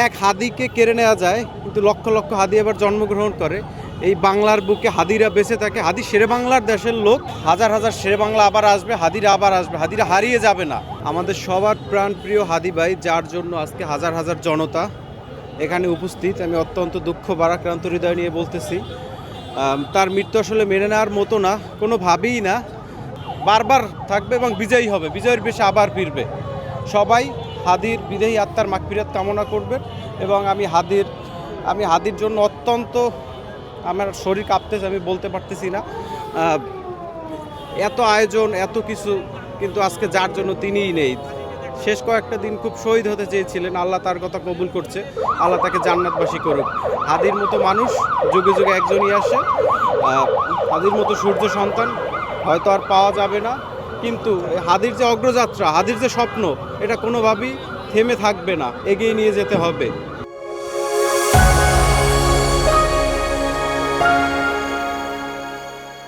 এক হাদিকে কেড়ে নেওয়া যায়, কিন্তু লক্ষ লক্ষ হাদি এবার জন্মগ্রহণ করে। এই বাংলার বুকে হাদিরা বেঁচে থাকে। হাদি শেরে বাংলার দেশের লোক, হাজার হাজার শেরে বাংলা আবার আসবে, হাদিরা আবার আসবে, হাদিরা হারিয়ে যাবে না। আমাদের সবার প্রাণপ্রিয় হাদি ভাই, যার জন্য আজকে হাজার হাজার জনতা এখানে উপস্থিত, আমি অত্যন্ত দুঃখ ভারাক্রান্ত হৃদয় নিয়ে বলতেছি। তার মৃত্যু আসলে মেনে নেওয়ার মতো না, কোনোভাবেই না। বারবার থাকবে এবং বিজয়ী হবে, বিজয়ের বেশে আবার ফিরবে। সবাই হাদির বিদেহী আত্মার মাগফিরাত কামনা করবেন। এবং আমি হাদির জন্য অত্যন্ত, আমার শরীর কাঁপতেছে, আমি বলতে পারতেছি না। এত আয়োজন, এত কিছু, কিন্তু আজকে যার জন্য তিনিই নেই। শেষ কয়েকটা দিন খুব শহীদ হতে চেয়েছিলেন, আল্লাহ তার কথা কবুল করছে, আল্লাহ তাকে জান্নাতবাসী করুক। হাদির মতো মানুষ যুগে যুগে একজনই আসে। হাদির মতো সূর্য সন্তান হয়তো আর পাওয়া যাবে না, কিন্তু হাদির যে অগ্রযাত্রা, হাদির যে স্বপ্ন, এটা কোনোভাবেই থেমে থাকবে না, এগিয়ে নিয়ে যেতে হবে।